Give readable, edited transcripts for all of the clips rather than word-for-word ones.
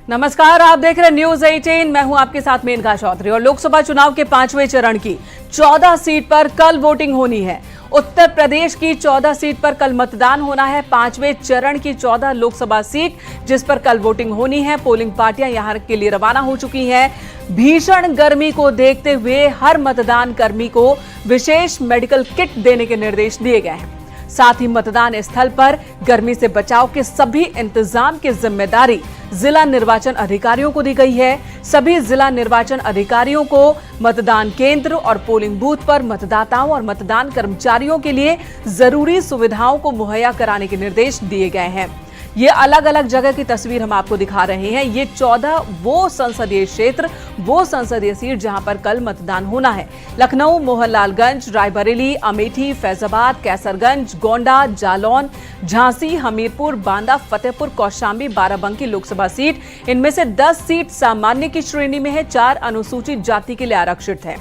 नमस्कार, आप देख रहे हैं न्यूज 18। मैं हूं आपके साथ मेनका चौधरी और लोकसभा चुनाव के 5वें चरण की 14 सीट पर कल वोटिंग होनी है। उत्तर प्रदेश की 14 सीट पर कल मतदान होना है। 5वें चरण की 14 लोकसभा सीट जिस पर कल वोटिंग होनी है। पोलिंग पार्टियां यहां के लिए रवाना हो चुकी हैं। भीषण गर्मी को देखते हुए हर मतदान कर्मी को विशेष मेडिकल किट देने के निर्देश दिए गए हैं। साथ ही मतदान स्थल पर गर्मी से बचाव के सभी इंतजाम की जिम्मेदारी जिला निर्वाचन अधिकारियों को दी गई है। सभी जिला निर्वाचन अधिकारियों को मतदान केंद्र और पोलिंग बूथ पर मतदाताओं और मतदान कर्मचारियों के लिए जरूरी सुविधाओं को मुहैया कराने के निर्देश दिए गए हैं। ये अलग अलग जगह की तस्वीर हम आपको दिखा रहे हैं। ये 14 वो संसदीय क्षेत्र, वो संसदीय सीट जहां पर कल मतदान होना है। लखनऊ, मोहनलालगंज, रायबरेली, अमेठी, फैजाबाद, कैसरगंज, गोंडा, जालौन, झांसी, हमीरपुर, बांदा, फतेहपुर, कौशांबी, बाराबंकी लोकसभा सीट। इनमें से 10 सीट सामान्य की श्रेणी में है, 4 अनुसूचित जाति के लिए आरक्षित है।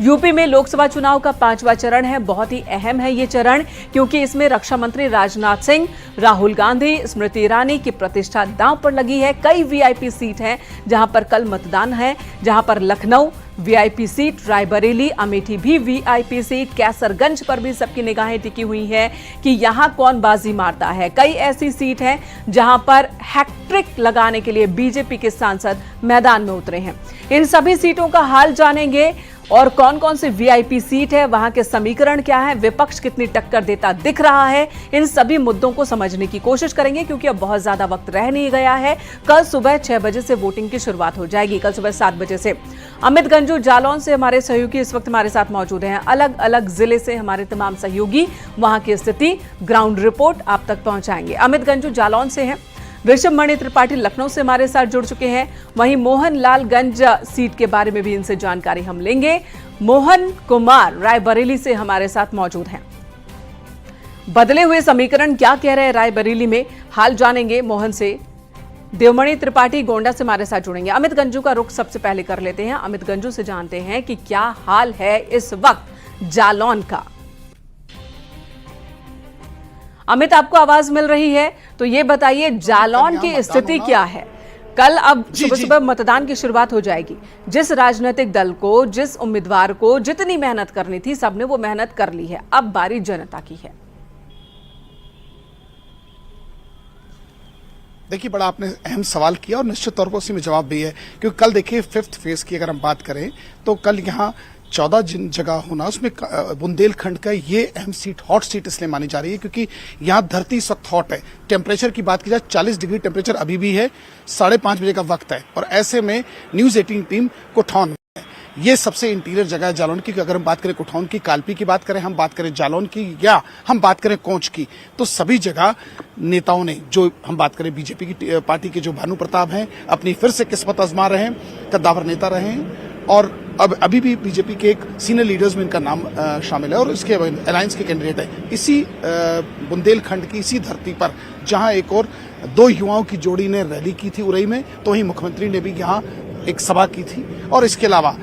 यूपी में लोकसभा चुनाव का 5वां चरण है। बहुत ही अहम है ये चरण, क्योंकि इसमें रक्षा मंत्री राजनाथ सिंह, राहुल गांधी, स्मृति ईरानी की प्रतिष्ठा दांव पर लगी है। कई वीआईपी सीट हैं जहां पर कल मतदान है, जहां पर लखनऊ वीआईपी सीट, रायबरेली, अमेठी भी वीआईपी सीट, कैसरगंज पर भी सबकी निगाहें टिकी हुई हैं कि यहां कौन बाजी मारता है। कई ऐसी सीट हैं जहां पर हैट्रिक लगाने के लिए बीजेपी के सांसद मैदान में उतरे हैं। इन सभी सीटों का हाल जानेंगे और कौन कौन सी वीआईपी सीट है, वहां के समीकरण क्या है, विपक्ष कितनी टक्कर देता दिख रहा है। इन सभी मुद्दों को समझने की कोशिश करेंगे, क्योंकि अब बहुत ज्यादा वक्त रह नहीं गया है। कल सुबह 6 बजे से वोटिंग की शुरुआत हो जाएगी, कल सुबह 7 बजे से। अमित गंजू जालौन से हमारे सहयोगी इस वक्त हमारे साथ मौजूद हैं। अलग अलग जिले से हमारे तमाम सहयोगी वहां की स्थिति, ग्राउंड रिपोर्ट आप तक पहुंचाएंगे। अमित गंजू जालौन से हैं, ऋषभ मणि त्रिपाठी लखनऊ से हमारे साथ जुड़ चुके हैं। वहीं मोहनलालगंज सीट के बारे में भी इनसे जानकारी हम लेंगे। मोहन कुमार रायबरेली से हमारे साथ मौजूद हैं। बदले हुए समीकरण क्या कह रहे हैं रायबरेली में, हाल जानेंगे मोहन से। देवमणि त्रिपाठी गोंडा से हमारे साथ जुड़ेंगे। अमित गंजू का रुख सबसे पहले कर लेते हैं। अमित गंजू से जानते हैं कि क्या हाल है इस वक्त जालौन का। अमित, आपको आवाज मिल रही है तो ये बताइए जालौन की स्थिति क्या है। कल अब सुबह सुबह मतदान की शुरुआत हो जाएगी। जिस राजनीतिक दल को, जिस उम्मीदवार को जितनी मेहनत करनी थी, सबने वो मेहनत कर ली है। अब बारी जनता की है। देखिए, बड़ा आपने अहम सवाल किया और निश्चित तौर पर उसी में जवाब भी है, क्योंकि कल देखिए 5th फेज की अगर हम बात करें तो कल यहाँ 14 जिन जगह होना, उसमें बुंदेलखंड का ये अहम सीट हॉट सीट इसलिए मानी जा रही है क्योंकि यहाँ धरती इस वक्त हॉट है। टेम्परेचर की बात की जाए 40 डिग्री टेम्परेचर अभी भी है। 5:30 बजे का वक्त है और ऐसे में न्यूज 18 टीम कोठौन में है। ये सबसे इंटीरियर जगह है जालौन की। अगर हम बात करें कोठौन की, कालपी की बात करें, हम बात करें जालौन की, या हम बात करें कोंच की, तो सभी जगह नेताओं ने, जो हम बात करें बीजेपी की पार्टी के जो भानु प्रताप हैं, अपनी फिर से किस्मत आजमा रहे हैं, कद्दावर नेता रहे हैं और अब अभी भी बीजेपी के एक सीनियर लीडर्स में इनका नाम शामिल है और इसके अलायंस के कैंडिडेट है। इसी बुंदेलखंड की इसी धरती पर जहां एक और 2 युवाओं की जोड़ी ने रैली की थी उरई में, तो वहीं मुख्यमंत्री ने भी यहां एक सभा की थी और इसके अलावा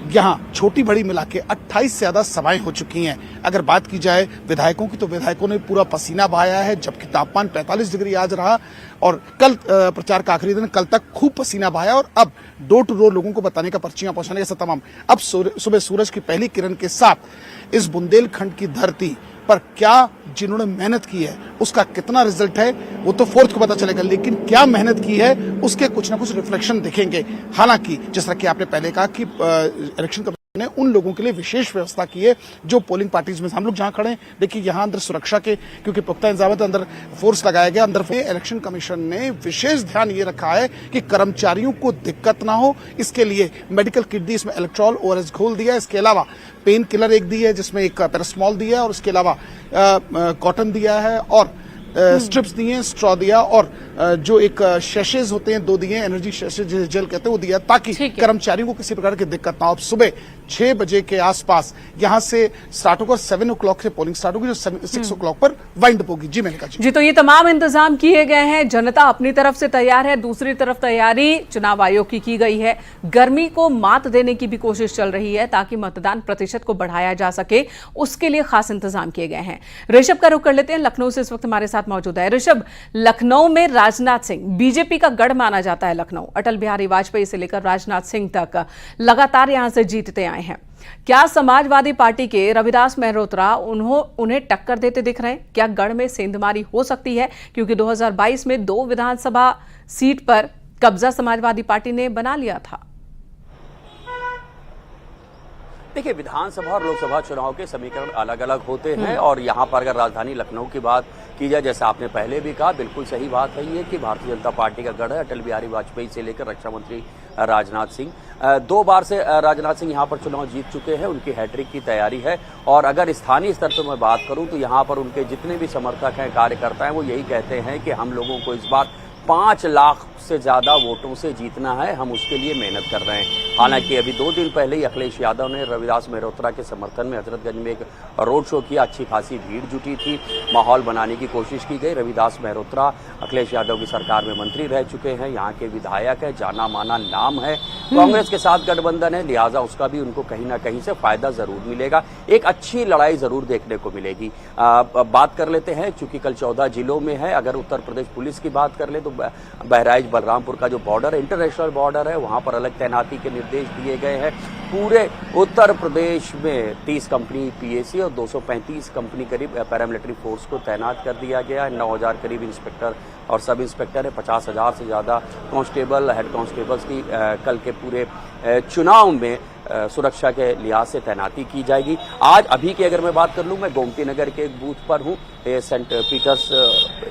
यहाँ छोटी बड़ी मिला के 28 से ज्यादा सभाएं हो चुकी हैं। अगर बात की जाए विधायकों की, तो विधायकों ने पूरा पसीना बहाया है, जबकि तापमान 45 डिग्री आज रहा और कल प्रचार का आखिरी दिन, कल तक खूब पसीना बहाया और अब डोर टू डोर लोगों को बताने का, पर्चियां पहुंचाने का तमाम। अब सुबह सूरज की पहली किरण के साथ इस बुंदेलखंड की धरती पर क्या जिन्होंने मेहनत की है उसका कितना रिजल्ट है वो तो 4th को पता चलेगा, लेकिन क्या मेहनत की है उसके कुछ ना कुछ रिफ्लेक्शन दिखेंगे। हालांकि जिस तरह कि आपने पहले कहा कि इलेक्शन कमीशन ने उन लोगों के लिए विशेष व्यवस्था की है जो पोलिंग पार्टीज में, हम लोग जहां खड़े हैं, देखिए यहां अंदर सुरक्षा के क्योंकि पुख्ता इंतजाम, अंदर फोर्स लगाया गया। अंदर इलेक्शन कमीशन ने विशेष ध्यान ये रखा है कि कर्मचारियों को दिक्कत ना हो, इसके लिए मेडिकल किट दी, इसमें इलेक्ट्रॉल ओआरएस घोल दिया, इसके अलावा पेन किलर एक दी है जिसमें एक पैरास्मॉल दिया है और इसके अलावा कॉटन दिया है और स्ट्रिप्स दिए, स्ट्रॉ दिया और जो एक शैशेज होते हैं 2 दिए, एनर्जी शैशेज जेल कहते हैं, वो दिया ताकि कर्मचारियों को किसी प्रकार की दिक्कत ना हो। सुबह 6 बजे के आसपास यहां से स्टार्ट होकर 7 o'clock से पोलिंग स्टार्ट होगी, जो 6 o'clock पर वाइंड अप होगी। जी मेनका जी। तो ये तमाम इंतजाम किए गए हैं, जनता अपनी तरफ से तैयार है, दूसरी तरफ तैयारी चुनाव आयोग की गई है। गर्मी को मात देने की भी कोशिश चल रही है ताकि मतदान प्रतिशत को बढ़ाया जा सके, उसके लिए खास इंतजाम किए गए हैं। ऋषभ का रुख कर लेते हैं, लखनऊ से इस वक्त हमारे साथ मौजूद है। ऋषभ, लखनऊ में राजनाथ सिंह, बीजेपी का गढ़ माना जाता है लखनऊ। अटल बिहारी वाजपेयी से लेकर राजनाथ सिंह तक लगातार यहां से जीतते आए हैं। क्या समाजवादी पार्टी के रविदास मेहरोत्रा उन्हें टक्कर देते दिख रहे हैं? क्या गढ़ में सेंधमारी हो सकती है? क्योंकि 2022 में 2 विधानसभा सीट पर कब्जा समाजवादी पार्टी ने बना लिया था। देखिए, विधानसभा और लोकसभा चुनाव के समीकरण अलग अलग होते हैं और यहाँ पर अगर राजधानी लखनऊ की बात की जाए, जैसे आपने पहले भी कहा, बिल्कुल सही बात है ये कि भारतीय जनता पार्टी का गढ़ है। अटल बिहारी वाजपेयी से लेकर रक्षा मंत्री राजनाथ सिंह, 2 बार से राजनाथ सिंह यहाँ पर चुनाव जीत चुके हैं। उनकी हैट्रिक की तैयारी है और अगर स्थानीय स्तर पर मैं बात करूँ तो यहाँ पर उनके जितने भी समर्थक हैं, कार्यकर्ता हैं, वो यही कहते हैं कि हम लोगों को इस बार 5 लाख से ज्यादा वोटों से जीतना है, हम उसके लिए मेहनत कर रहे हैं। हालांकि अभी 2 दिन पहले ही अखिलेश यादव ने रविदास मेहरोत्रा के समर्थन में हजरतगंज में एक रोड शो किया। अच्छी खासी भीड़ जुटी थी, माहौल बनाने की कोशिश की गई। रविदास मेहरोत्रा अखिलेश यादव की सरकार में मंत्री रह चुके हैं, यहाँ के विधायक है, जाना माना नाम है। कांग्रेस के साथ गठबंधन है, लिहाजा उसका भी उनको कहीं ना कहीं से फायदा जरूर मिलेगा। एक अच्छी लड़ाई जरूर देखने को मिलेगी। बात कर लेते हैं, चूंकि कल 14 जिलों में है। अगर उत्तर प्रदेश पुलिस की बात कर ले तो बहराइच बलरामपुर का जो बॉर्डर है, इंटरनेशनल बॉर्डर है, वहां पर अलग तैनाती के निर्देश दिए गए हैं। पूरे उत्तर प्रदेश में 30 कंपनी पीएसी और 235 कंपनी करीब पैरामिलिट्री फोर्स को तैनात कर दिया गया है। 9000 करीब इंस्पेक्टर और सब इंस्पेक्टर है। 50,000 से ज्यादा कांस्टेबल, हेड कांस्टेबल्स की कल के पूरे चुनाव में सुरक्षा के लिहाज से तैनाती की जाएगी। आज अभी की अगर मैं बात कर लूं, मैं गोमती नगर के एक बूथ पर हूं। ये सेंट पीटर्स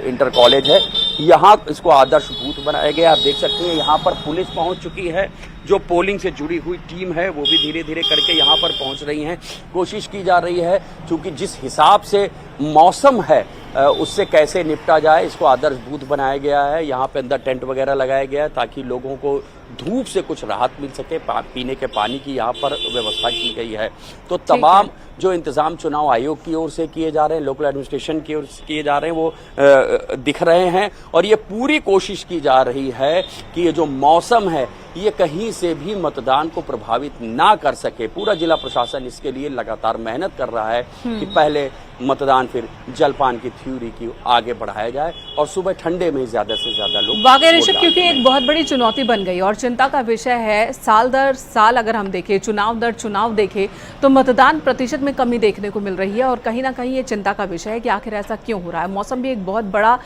इंटर कॉलेज है, यहाँ इसको आदर्श बूथ बनाया गया। आप देख सकते हैं यहाँ पर पुलिस पहुंच चुकी है। जो पोलिंग से जुड़ी हुई टीम है वो भी धीरे धीरे करके यहाँ पर पहुंच रही है। कोशिश की जा रही है, क्योंकि जिस हिसाब से मौसम है उससे कैसे निपटा जाए, इसको आदर्श बूथ बनाया गया है। यहाँ पे अंदर टेंट वगैरह लगाया गया है ताकि लोगों को धूप से कुछ राहत मिल सके। पीने के पानी की यहाँ पर व्यवस्था की गई है। तो तमाम जो इंतजाम चुनाव आयोग की ओर से किए जा रहे हैं, लोकल एडमिनिस्ट्रेशन की ओर से किए जा रहे हैं, वो दिख रहे हैं। और ये पूरी कोशिश की जा रही है कि ये जो मौसम है ये कहीं से भी मतदान को प्रभावित ना कर सके। पूरा जिला प्रशासन इसके लिए लगातार मेहनत कर रहा है कि पहले मतदान फिर जलपान की थ्योरी की आगे बढ़ाया जाए और सुबह ठंडे में ज्यादा से ज्यादा लोग वाकई ऋषभ, क्योंकि एक बहुत बड़ी चुनौती बन गई और चिंता का विषय है। साल दर साल अगर हम देखें, चुनाव दर चुनाव देखें, तो मतदान प्रतिशत में कमी देखने को मिल रही है और कहीं ना कहीं ये चिंता का विषय है कि आखिर ऐसा क्यों हो रहा है। मौसम भी एक बहुत बड़ा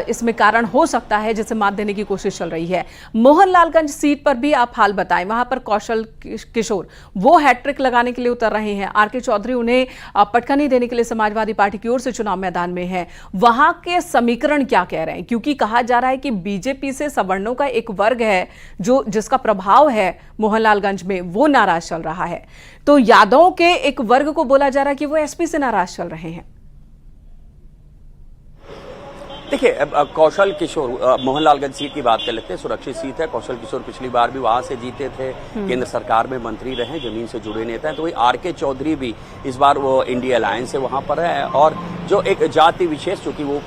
इसमें कारण हो सकता है, जिसे मात देने की कोशिश चल रही है। मोहनलालगंज सीट पर भी आप हाल बताएं, वहां पर कौशल किशोर वो हैट्रिक लगाने के लिए उतर रहे हैं। आरके चौधरी उन्हें पटखनी देने के लिए समाजवादी पार्टी की ओर से चुनाव मैदान में है। वहां के समीकरण क्या कह रहे हैं? क्योंकि कहा जा रहा है कि बीजेपी से सवर्णों का एक वर्ग है जो जिसका प्रभाव है मोहनलालगंज में, वो नाराज चल रहा है। तो यादवों के एक वर्ग को बोला जा रहा है कि वो एसपी से नाराज चल रहे हैं। देखिए, कौशल किशोर, मोहनलालगंज सीट की बात कर लेते हैं। सुरक्षित सीट है। कौशल किशोर पिछली बार भी वहां से जीते थे, केंद्र सरकार में मंत्री रहे, जमीन से जुड़े नेता हैं। तो वही आरके चौधरी भी इस बार वो इंडिया अलायंस से वहां पर है। और जो एक जाति विशेष, चूंकि वो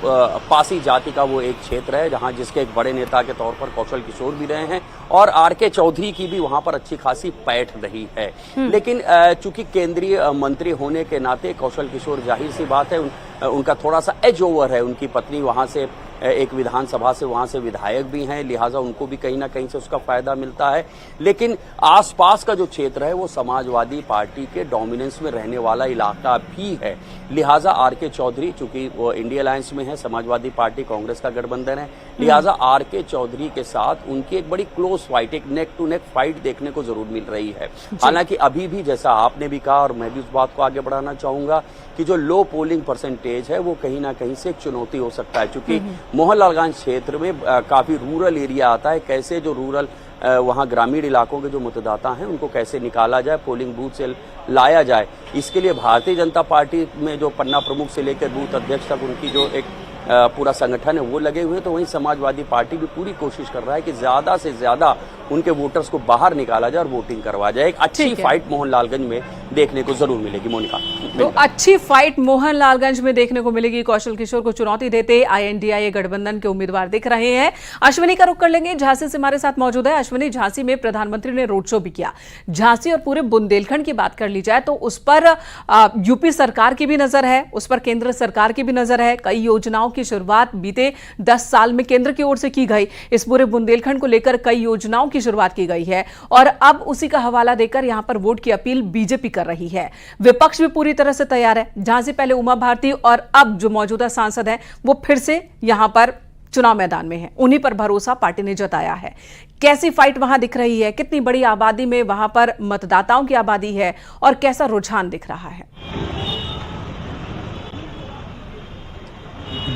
पासी जाति का वो एक क्षेत्र है जहां जिसके एक बड़े नेता के तौर पर कौशल किशोर भी रहे हैं और आरके चौधरी की भी वहां पर अच्छी खासी पैठ रही है। लेकिन चूंकि केंद्रीय मंत्री होने के नाते कौशल किशोर, जाहिर सी बात है, उनका थोड़ा सा एज ओवर है। उनकी पत्नी वहां से एक विधानसभा से वहां से विधायक भी हैं, लिहाजा उनको भी कहीं ना कहीं से उसका फायदा मिलता है। लेकिन आसपास का जो क्षेत्र है वो समाजवादी पार्टी के डोमिनेंस में रहने वाला इलाका भी है। लिहाजा आरके चौधरी, चूंकि वो इंडिया अलायंस में है, समाजवादी पार्टी कांग्रेस का गठबंधन है, लिहाजा आरके चौधरी के साथ उनकी एक बड़ी क्लोज फाइट, एक नेक टू नेक फाइट देखने को जरूर मिल रही है। हालांकि अभी भी, जैसा आपने भी कहा और मैं भी उस बात को आगे बढ़ाना चाहूंगा, कि जो लो पोलिंग परसेंटेज है वो कहीं ना कहीं से एक चुनौती हो सकता है। चूंकि मोहनलालगंज क्षेत्र में काफी रूरल एरिया आता है। कैसे जो रूरल वहां ग्रामीण इलाकों के जो मतदाता हैं उनको कैसे निकाला जाए, पोलिंग बूथ से लाया जाए, इसके लिए भारतीय जनता पार्टी में जो पन्ना प्रमुख से लेकर बूथ अध्यक्ष तक उनकी जो एक पूरा संगठन है वो लगे हुए हैं। तो वहीं समाजवादी पार्टी भी पूरी कोशिश कर रहा है कि ज्यादा से ज्यादा उनके वोटर्स को बाहर निकाला जाए और वोटिंग करवा जाए। एक अच्छी फाइट मोहनलालगंज में देखने को जरूर मिलेगी। मोनिका, तो अच्छी फाइट मोहनलालगंज में देखने को मिलेगी। कौशल किशोर को चुनौती देते INDIA गठबंधन के उम्मीदवार दिख रहे हैं। अश्विनी का रुख कर लेंगे, झांसी से हमारे साथ मौजूद है। अश्विनी, झांसी में प्रधानमंत्री ने रोड शो भी किया। झांसी और पूरे बुंदेलखंड की बात कर ली जाए तो उस पर यूपी सरकार की भी नजर है, उस पर केंद्र सरकार की भी नजर है। कई योजनाओं की शुरुआत बीते 10 साल में केंद्र की ओर से की गई। इस पूरे बुंदेलखंड को लेकर कई योजनाओं की शुरुआत की गई है और अब उसी का हवाला देकर यहां पर वोट की अपील बीजेपी कर रही है। विपक्ष भी पूरी तरह से तैयार है। जहां से पहले उमा भारती और अब जो मौजूदा सांसद हैं वो फिर से यहां पर चुनाव मैदान में है। उन्हीं पर भरोसा पार्टी ने जताया है। कैसी फाइट वहां दिख रही है, कितनी बड़ी आबादी में वहां पर मतदाताओं की आबादी है और कैसा रुझान दिख रहा है?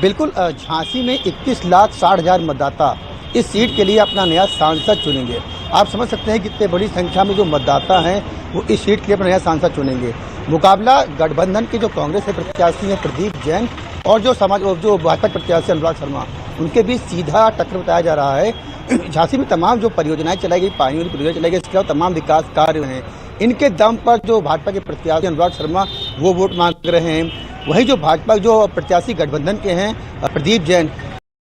बिल्कुल, झांसी में 21,60,000 मतदाता इस सीट के लिए अपना नया सांसद चुनेंगे। आप समझ सकते हैं कितने बड़ी संख्या में जो मतदाता हैं वो इस सीट के लिए अपना नया सांसद चुनेंगे। मुकाबला गठबंधन के जो कांग्रेस के प्रत्याशी हैं प्रदीप जैन और जो भाजपा प्रत्याशी अनुराग शर्मा, उनके बीच सीधा टक्कर बताया जा रहा है। झांसी में तमाम जो परियोजनाएं चलाई गई, पानी वाली परियोजना चलाई गई, इसके अलावा तमाम विकास कार्य हैं। इनके दम पर जो भाजपा के प्रत्याशी अनुराग शर्मा वो वोट मांग रहे हैं। वही जो भाजपा जो प्रत्याशी गठबंधन के हैं प्रदीप जैन,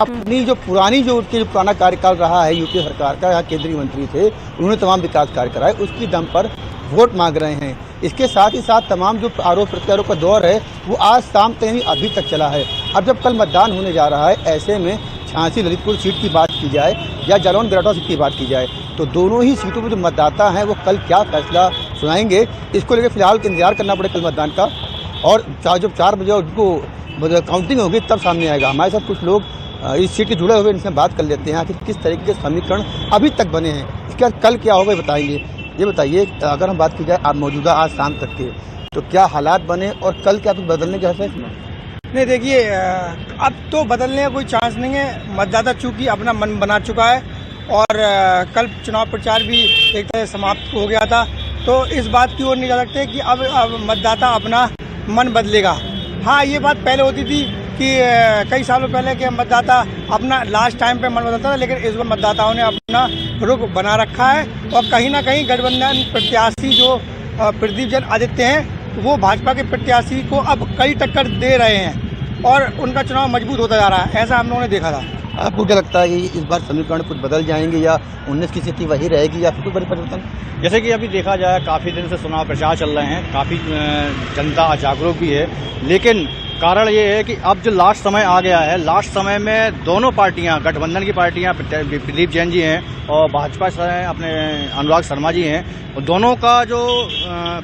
अपनी जो पुराना कार्यकाल रहा है यूपी सरकार का, यहाँ केंद्रीय मंत्री थे, उन्होंने तमाम विकास कार्य कराए, उसकी दम पर वोट मांग रहे हैं। इसके साथ ही साथ तमाम जो आरोप प्रत्यारोप का दौर है वो आज शाम तक नहीं अभी तक चला है। अब जब कल मतदान होने जा रहा है, ऐसे में झांसी ललितपुर सीट की बात की जाए या जालौन गराठा सीट की बात की जाए तो दोनों ही सीटों पर जो मतदाता हैं वो कल क्या फैसला सुनाएंगे, इसको लेकर फिलहाल इंतजार करना पड़ेगा कल मतदान का। और जब 4 बजे उनको काउंटिंग होगी तब सामने आएगा। हमारे साथ कुछ लोग इस सीट के जुड़े हुए, इनसे बात कर लेते हैं आखिर किस तरीके के समीकरण अभी तक बने हैं, इसके बाद कल क्या होगा बताएंगे। ये बताइए, अगर हम बात की जाए आप मौजूदा आज शाम तक के, तो क्या हालात बने और कल क्या कुछ बदलने के है? नहीं, देखिए, अब तो बदलने का कोई चांस नहीं है। मतदाता चूंकि अपना मन बना चुका है और कल चुनाव प्रचार भी एक तरह समाप्त हो गया था, तो इस बात की ओर नहीं जा सकते कि अब मतदाता अपना मन बदलेगा। हाँ, ये बात पहले होती थी कि कई सालों पहले के मतदाता अपना लास्ट टाइम पे मन बदलता था, लेकिन इस बार मतदाताओं ने अपना रुख बना रखा है और कहीं ना कहीं गठबंधन प्रत्याशी जो प्रदीप जैन आदित्य हैं वो भाजपा के प्रत्याशी को अब कई टक्कर दे रहे हैं और उनका चुनाव मजबूत होता जा रहा है, ऐसा हम लोगों ने देखा था। आपको क्या लगता है कि इस बार समीकरण कुछ बदल जाएंगे या 19 की स्थिति वही रहेगी या फिर कुछ बड़ी परिवर्तन? जैसे कि अभी देखा जाए, काफ़ी दिन से चुनाव प्रचार चल रहे हैं, काफ़ी जनता जागरूक भी है, लेकिन कारण ये है कि अब जो लास्ट समय आ गया है, लास्ट समय में दोनों पार्टियां, गठबंधन की पार्टियां, प्रदीप जैन जी हैं और भाजपा से अपने अनुराग शर्मा जी हैं, और दोनों का जो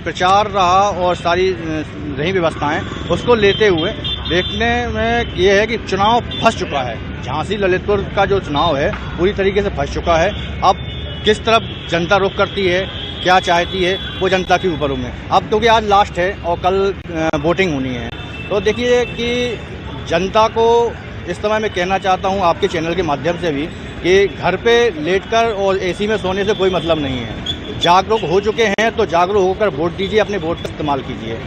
प्रचार रहा और सारी रही व्यवस्थाएं, उसको लेते हुए देखने में ये है कि चुनाव फंस चुका है। झांसी ललितपुर का जो चुनाव है पूरी तरीके से फंस चुका है। अब किस तरफ जनता रुख करती है, क्या चाहती है, वो जनता के ऊपर में। अब क्योंकि आज लास्ट है और कल वोटिंग होनी है, तो देखिए कि जनता को इस समय मैं कहना चाहता हूं आपके चैनल के माध्यम से भी कि घर पे लेटकर और एसी में सोने से कोई मतलब नहीं है। जागरूक हो चुके हैं तो जागरूक होकर वोट दीजिए, अपने वोट का इस्तेमाल कीजिए,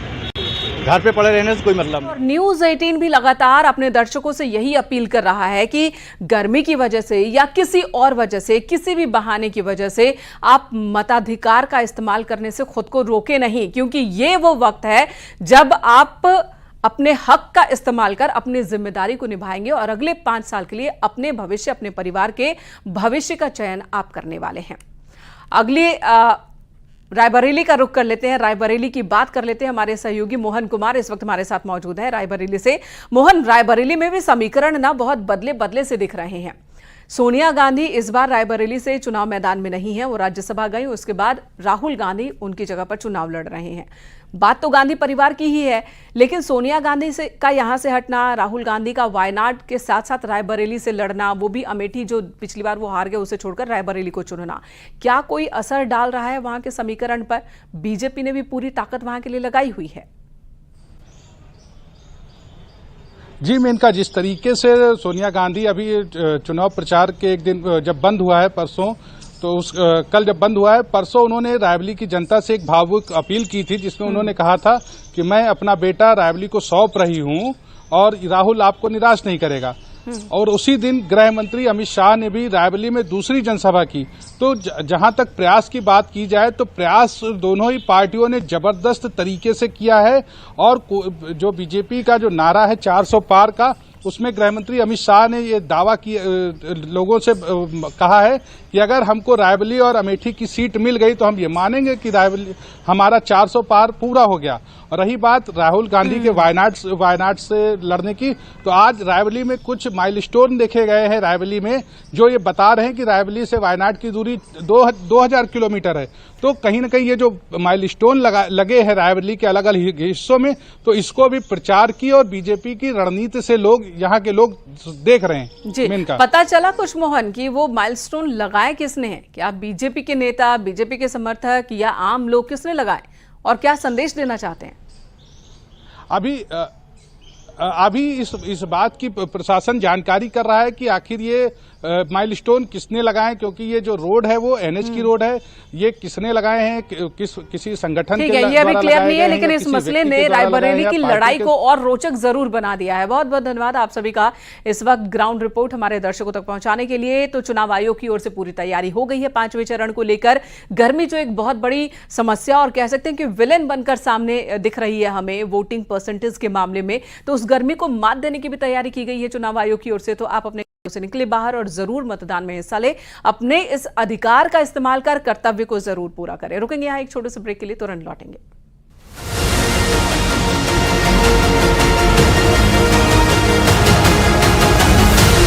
घर पे पड़े रहने से कोई मतलब नहीं। और न्यूज़ 18 भी लगातार अपने दर्शकों से यही अपील कर रहा है कि गर्मी की वजह से या किसी और वजह से, किसी भी बहाने की वजह से आप मताधिकार का इस्तेमाल करने से खुद को रोके नहीं, क्योंकि ये वो वक्त है जब आप अपने हक का इस्तेमाल कर अपनी जिम्मेदारी को निभाएंगे और अगले 5 साल के लिए अपने भविष्य, अपने परिवार के भविष्य का चयन आप करने वाले हैं। अगली रायबरेली का रुख कर लेते हैं, रायबरेली की बात कर लेते हैं। हमारे सहयोगी मोहन कुमार इस वक्त हमारे साथ मौजूद है रायबरेली से। मोहन, रायबरेली में भी समीकरण ना बहुत बदले बदले से दिख रहे हैं। सोनिया गांधी इस बार रायबरेली से चुनाव मैदान में नहीं है, वो राज्यसभा गई, उसके बाद राहुल गांधी उनकी जगह पर चुनाव लड़ रहे हैं। बात तो गांधी परिवार की ही है, लेकिन सोनिया गांधी से का यहां से हटना, राहुल गांधी का वायनाड के साथ साथ रायबरेली से लड़ना, वो भी अमेठी जो पिछली बार वो हार गए उसे छोड़कर रायबरेली को चुनना, क्या कोई असर डाल रहा है वहां के समीकरण पर? बीजेपी ने भी पूरी ताकत वहां के लिए लगाई हुई है। जी मेनका, जिस तरीके से सोनिया गांधी अभी चुनाव प्रचार के एक दिन जब बंद हुआ है परसों, तो कल जब बंद हुआ है, परसों उन्होंने रायबरेली की जनता से एक भावुक अपील की थी, जिसमें उन्होंने कहा था कि मैं अपना बेटा रायबरेली को सौंप रही हूं और राहुल आपको निराश नहीं करेगा। और उसी दिन गृह मंत्री अमित शाह ने भी रायबरेली में दूसरी जनसभा की। तो जहां तक प्रयास की बात की जाए तो प्रयास दोनों ही पार्टियों ने जबरदस्त तरीके से किया है। और जो बीजेपी का जो नारा है 400 पार का, उसमें गृह मंत्री अमित शाह ने ये दावा किया, लोगों से कहा है कि अगर हमको रायबरेली और अमेठी की सीट मिल गई तो हम ये मानेंगे कि रायबरेली हमारा 400 पार पूरा हो गया। और रही बात राहुल गांधी के वायनाड से लड़ने की, तो आज रायबरेली में कुछ माइलस्टोन देखे गए हैं रायबरेली में, जो ये बता रहे हैं कि रायबरेली से वायनाड की दूरी 2000 किलोमीटर है। तो कहीं न कहीं ये जो माइलस्टोन लगे हैं रायबरेली के अलग अलग हिस्सों में, तो इसको भी प्रचार की और बीजेपी की रणनीति से लोग यहाँ के लोग देख रहे हैं। जी, पता चला कुछ मोहन कि वो माइलस्टोन लगाए किसने है? क्या बीजेपी के नेता, बीजेपी के समर्थक या आम लोग किसने लगाए, और क्या संदेश देना चाहते हैं? अभी इस बात की प्रशासन जानकारी कर रहा है कि आखिर ये माइलस्टोन किसने लगाए, क्योंकि ये जो रोड है वो एनएच की रोड है। ये किसने लगाए हैं, किसी संगठन के द्वारा, ये अभी क्लियर नहीं है, लेकिन इस मसले ने रायबरेली की लड़ाई को और रोचक जरूर बना दिया है। बहुत बहुत धन्यवाद आप सभी का इस वक्त ग्राउंड रिपोर्ट हमारे दर्शकों तक पहुंचाने के लिए। तो चुनाव आयोग की ओर से पूरी तैयारी हो गई है 5वें चरण को लेकर। गर्मी जो एक बहुत बड़ी समस्या और कह सकते हैं कि विलेन बनकर सामने दिख रही है हमें वोटिंग परसेंटेज के मामले में, तो उस गर्मी को मात देने की भी तैयारी की गई है चुनाव आयोग की ओर से। तो आप अपने से निकले बाहर और जरूर मतदान में हिस्सा ले, अपने इस अधिकार का इस्तेमाल कर कर्तव्य को जरूर पूरा करें। रुकेंगे यहाँ एक छोटे से ब्रेक के लिए, तुरंत लौटेंगे।